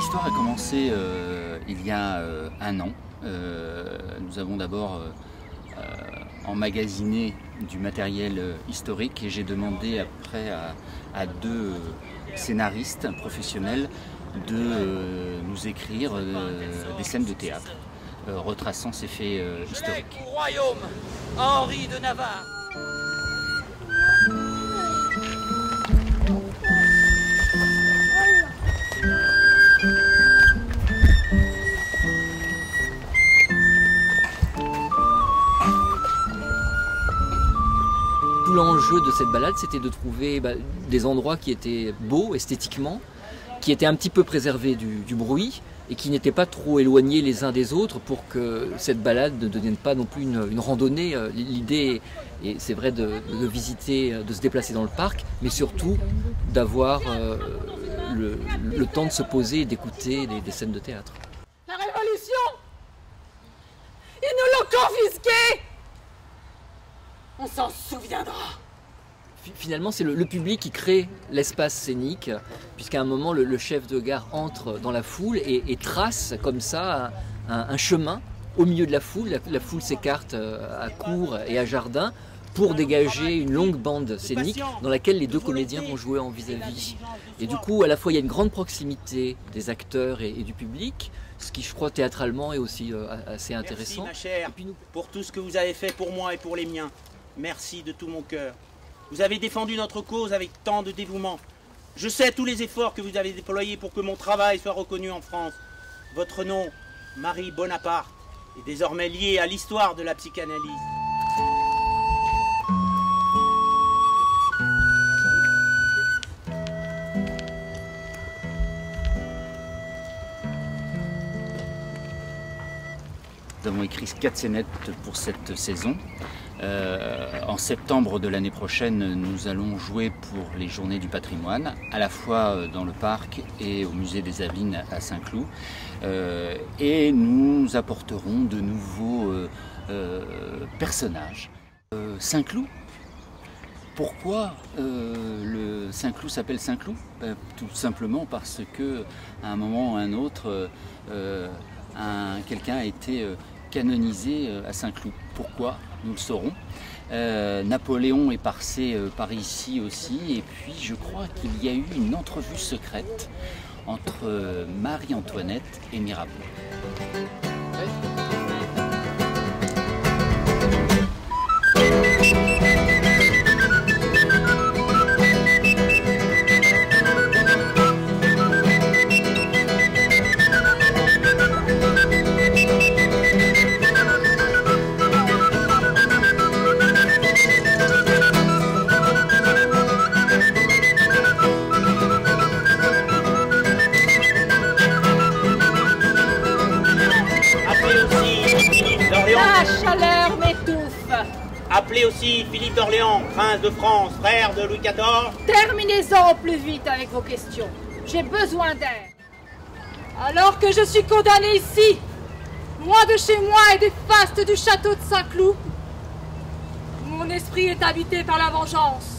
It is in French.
L'histoire a commencé il y a un an. Nous avons d'abord emmagasiné du matériel historique et j'ai demandé après à deux scénaristes professionnels de nous écrire des scènes de théâtre retraçant ces faits historiques. Au royaume, Henri de Navarre. Tout l'enjeu de cette balade, c'était de trouver des endroits qui étaient beaux esthétiquement, qui étaient un petit peu préservés du bruit et qui n'étaient pas trop éloignés les uns des autres pour que cette balade ne devienne pas non plus une randonnée. L'idée, et c'est vrai, de visiter, de se déplacer dans le parc, mais surtout d'avoir le temps de se poser et d'écouter des scènes de théâtre. La Révolution, ils nous l'ont confisquée. On s'en souviendra. Finalement, c'est le public qui crée l'espace scénique, puisqu'à un moment, le chef de gare entre dans la foule et trace comme ça un chemin au milieu de la foule. La foule s'écarte à court et à jardin pour dégager une longue bande scénique dans laquelle les deux comédiens vont jouer en vis-à-vis. Et du coup, à la fois, il y a une grande proximité des acteurs et du public, ce qui, je crois, théâtralement est aussi assez intéressant. Merci, ma chère, pour tout ce que vous avez fait pour moi et pour les miens. Merci de tout mon cœur. Vous avez défendu notre cause avec tant de dévouement. Je sais tous les efforts que vous avez déployés pour que mon travail soit reconnu en France. Votre nom, Marie Bonaparte, est désormais lié à l'histoire de la psychanalyse. Nous avons écrit 4 scénettes pour cette saison. En septembre de l'année prochaine, nous allons jouer pour les Journées du patrimoine, à la fois dans le parc et au musée des Avines à Saint-Cloud. Et nous apporterons de nouveaux personnages. Saint-Cloud, pourquoi le Saint-Cloud s'appelle Saint-Cloud? Tout simplement parce que à un moment ou à un autre, quelqu'un a été canonisé à Saint-Cloud. Pourquoi? Nous le saurons. Napoléon est passé par ici aussi, et puis je crois qu'il y a eu une entrevue secrète entre Marie-Antoinette et Mirabeau. Appelez aussi Philippe d'Orléans, prince de France, frère de Louis XIV. Terminez-en au plus vite avec vos questions. J'ai besoin d'air. Alors que je suis condamnée ici, loin de chez moi et des fastes du château de Saint-Cloud, mon esprit est habité par la vengeance.